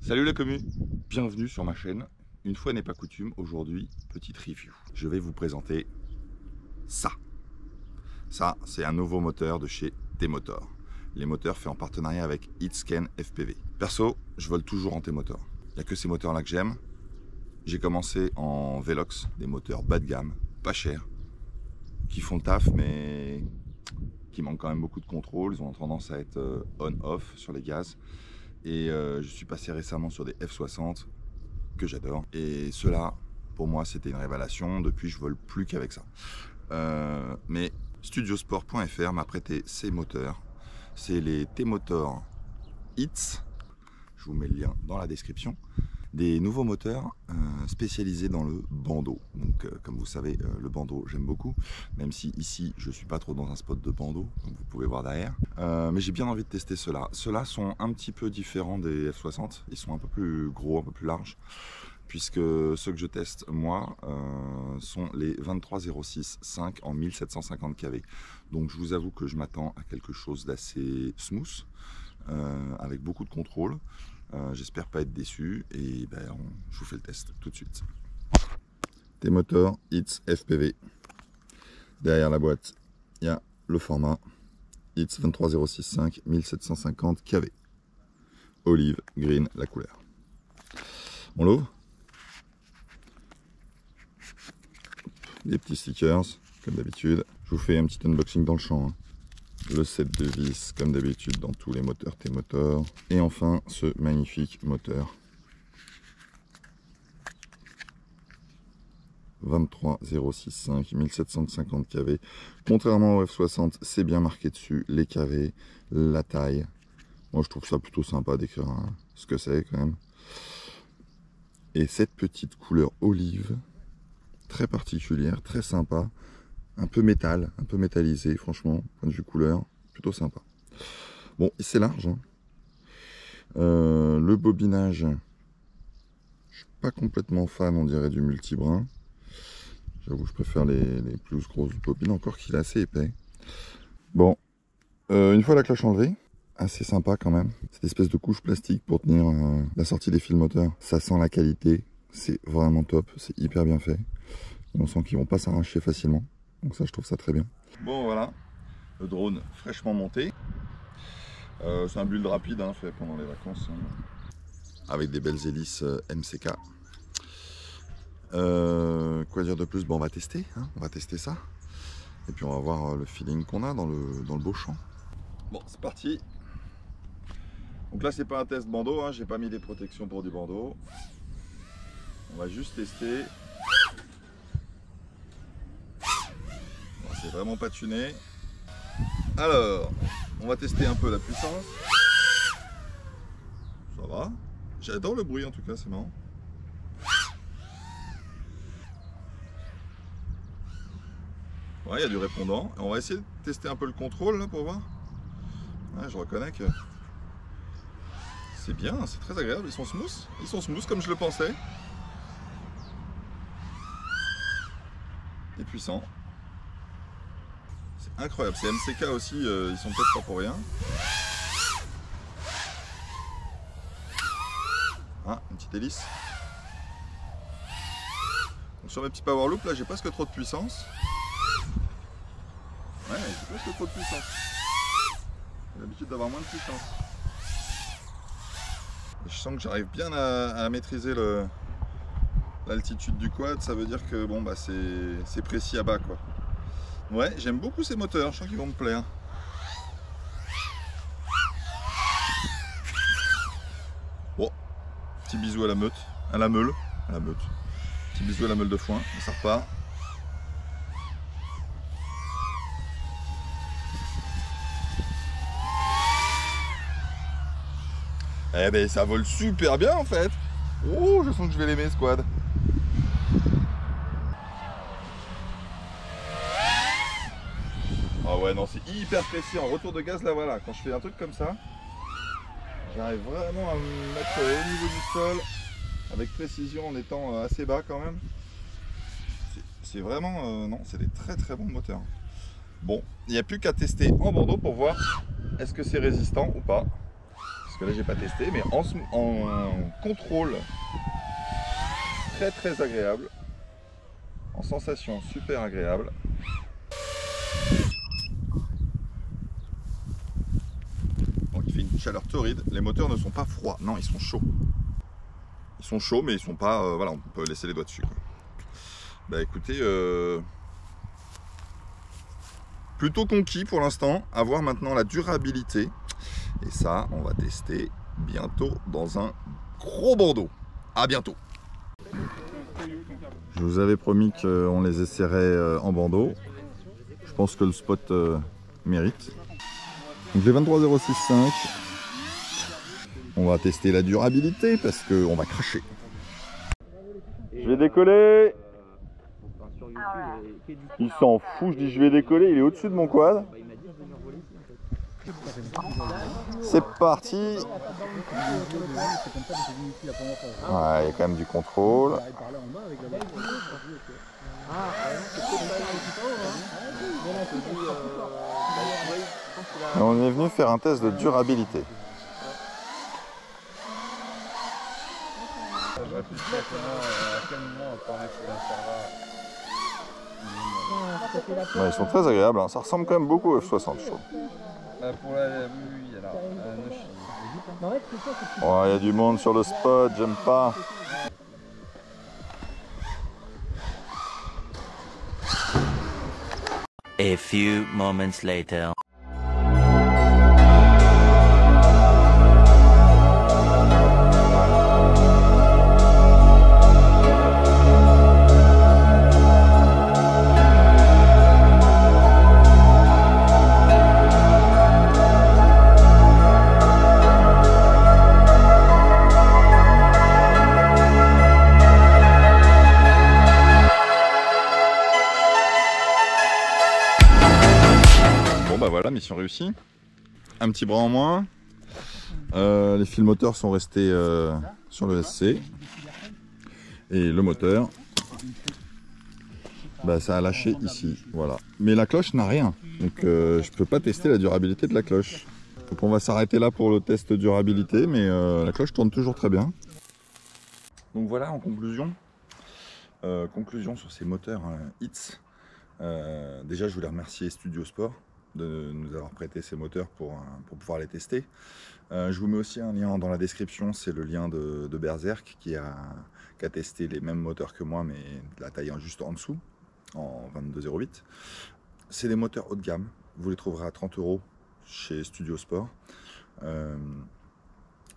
Salut la commu, bienvenue sur ma chaîne. Une fois n'est pas coutume, aujourd'hui, petite review. Je vais vous présenter ça. Ça, c'est un nouveau moteur de chez T-Motor. Les moteurs faits en partenariat avec Hitscan FPV. Perso, je vole toujours en T-Motor. Il n'y a que ces moteurs-là que j'aime. J'ai commencé en Velox, des moteurs bas de gamme, pas chers, qui font le taf, mais qui manquent quand même beaucoup de contrôle. Ils ont tendance à être on-off sur les gaz. Et je suis passé récemment sur des F60 que j'adore. Et cela, pour moi, c'était une révélation. Depuis, je vole plus qu'avec ça. Mais Studiosport.fr m'a prêté ces moteurs. C'est les T-Motor Hits. Je vous mets le lien dans la description. Des nouveaux moteurs spécialisés dans le bandeau. Donc, comme vous savez, le bandeau, j'aime beaucoup. Même si ici, je ne suis pas trop dans un spot de bandeau, comme vous pouvez voir derrière. Mais j'ai bien envie de tester ceux-là. Ceux-là sont un petit peu différents des F60. Ils sont un peu plus gros, un peu plus larges. Puisque ceux que je teste, moi, sont les 2306-5 en 1750 kV. Donc, je vous avoue que je m'attends à quelque chose d'assez smooth, avec beaucoup de contrôle. J'espère pas être déçu et je vous fais le test tout de suite. T-Motor Hits FPV. Derrière la boîte, il y a le format Hits 23065 1750 kV. Olive, green, la couleur. On l'ouvre. Des petits stickers, comme d'habitude. Je vous fais un petit unboxing dans le champ. Le set de vis, comme d'habitude dans tous les moteurs T-Motor. Et enfin, ce magnifique moteur 23065 1750 kV. Contrairement au F60, c'est bien marqué dessus les kV, la taille. Moi, je trouve ça plutôt sympa d'écrire ce que c'est quand même. Et cette petite couleur olive, très particulière, très sympa. Un peu métal, un peu métallisé, franchement, point de vue couleur, plutôt sympa. Bon, c'est large. Hein. Le bobinage, je suis pas complètement fan, on dirait, du multibrin. J'avoue, je préfère les plus grosses bobines, encore qu'il est assez épais. Bon, une fois la cloche enlevée, assez sympa quand même. Cette espèce de couche plastique pour tenir la sortie des fils moteurs. Ça sent la qualité, c'est vraiment top, c'est hyper bien fait. Et on sent qu'ils vont pas s'arracher facilement. Donc ça, je trouve ça très bien. Bon, voilà, le drone fraîchement monté. C'est un build rapide, hein, fait pendant les vacances. Hein. Avec des belles hélices MCK. Quoi dire de plus? Bon, on va tester, hein, on va tester ça. Et puis on va voir le feeling qu'on a dans le beau champ. Bon, c'est parti. Donc là, c'est pas un test bandeau, hein, j'ai pas mis des protections pour du bandeau. On va juste tester. C'est vraiment pas tuné. Alors, on va tester un peu la puissance. Ça va. J'adore le bruit en tout cas, c'est marrant. Ouais, il y a du répondant. On va essayer de tester un peu le contrôle là pour voir. Ouais, je reconnais que c'est bien, c'est très agréable. Ils sont smooth. Ils sont smooth comme je le pensais. Et puissants. C'est incroyable, ces MCK aussi, ils sont peut-être pas pour rien. Ah, une petite hélice. Donc sur mes petits power loop, là j'ai presque trop de puissance. Ouais, j'ai presque trop de puissance. J'ai l'habitude d'avoir moins de puissance. Et je sens que j'arrive bien à maîtriser l'altitude du quad, ça veut dire que bon bah c'est précis à bas quoi. Ouais, j'aime beaucoup ces moteurs, je sens qu'ils vont me plaire. Bon, petit bisou à la meute, à la meule, Petit bisou à la meule de foin, ça repart. Eh ben ça vole super bien en fait. Oh, je sens que je vais l'aimer ce quad. Ah ouais, non, c'est hyper précis. En retour de gaz, là, voilà, quand je fais un truc comme ça, j'arrive vraiment à me mettre au niveau du sol, avec précision, en étant assez bas quand même. C'est vraiment, non, c'est des très très bons moteurs. Bon, il n'y a plus qu'à tester en bandeau pour voir est-ce que c'est résistant ou pas. Parce parce que là j'ai pas testé, mais en contrôle très agréable, en sensation super agréable. Bon, il fait une chaleur torride, les moteurs ne sont pas froids, non ils sont chauds. Ils sont chauds mais ils sont pas, voilà, on peut laisser les doigts dessus, quoi. Bah écoutez, plutôt conquis pour l'instant, à voir maintenant la durabilité. Et ça, on va tester bientôt dans un gros bandeau. À bientôt. Je vous avais promis qu'on les essaierait en bandeau. Je pense que le spot mérite. Donc j'ai 23,065. On va tester la durabilité parce qu'on va cracher. Je vais décoller. Il s'en fout, je dis je vais décoller, il est au-dessus de mon quad. C'est parti. Ouais, il y a quand même du contrôle. Et on est venu faire un test de durabilité. Ouais, ils sont très agréables, hein. Ça ressemble quand même beaucoup au F60, je trouve. Pour la oui, alors, oh, il y a du monde sur le spot, j'aime pas. A few moments later. Bah voilà, mission réussie. Un petit bras en moins. Les fils moteurs sont restés sur le SC. Et le moteur, bah, ça a lâché ici. Voilà. Mais la cloche n'a rien. Donc je peux pas tester la durabilité de la cloche. Donc on va s'arrêter là pour le test durabilité. Mais la cloche tourne toujours très bien. Donc voilà, en conclusion. Conclusion sur ces moteurs HITS. Déjà je voulais remercier Studio Sport de nous avoir prêté ces moteurs pour pouvoir les tester. Je vous mets aussi un lien dans la description, c'est le lien de Berserk qui a testé les mêmes moteurs que moi, mais la taille juste en dessous, en 22,08. C'est des moteurs haut de gamme, vous les trouverez à 30 € chez Studio Sport. Le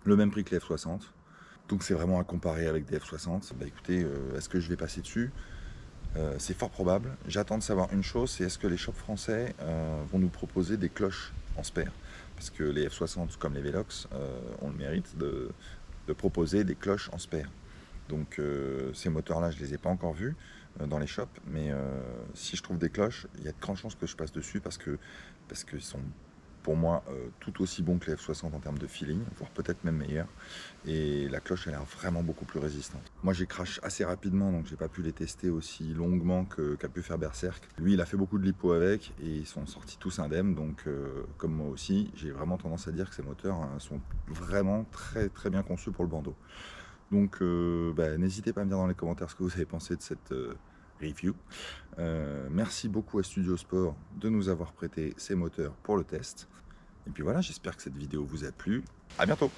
même prix que les F60, donc c'est vraiment à comparer avec des F60. Bah écoutez, est-ce que je vais passer dessus ? C'est fort probable. J'attends de savoir une chose, c'est est-ce que les shops français vont nous proposer des cloches en spare, parce que les F60 comme les Velox ont le mérite de proposer des cloches en spare. Donc ces moteurs là je les ai pas encore vus dans les shops, mais si je trouve des cloches, il y a de grandes chances que je passe dessus parce qu'ils sont pour moi tout aussi bons que les F60 en termes de feeling, voire peut-être même meilleurs. Et la cloche a l'air vraiment beaucoup plus résistante. Moi j'ai crash assez rapidement, donc j'ai pas pu les tester aussi longuement qu'a pu faire Berserk. Lui il a fait beaucoup de lipo avec et ils sont sortis tous indemnes, donc comme moi aussi, j'ai vraiment tendance à dire que ces moteurs sont vraiment très bien conçus pour le bandeau. Donc n'hésitez pas à me dire dans les commentaires ce que vous avez pensé de cette review. Merci beaucoup à Studio Sport de nous avoir prêté ces moteurs pour le test. Et puis voilà, j'espère que cette vidéo vous a plu. À bientôt!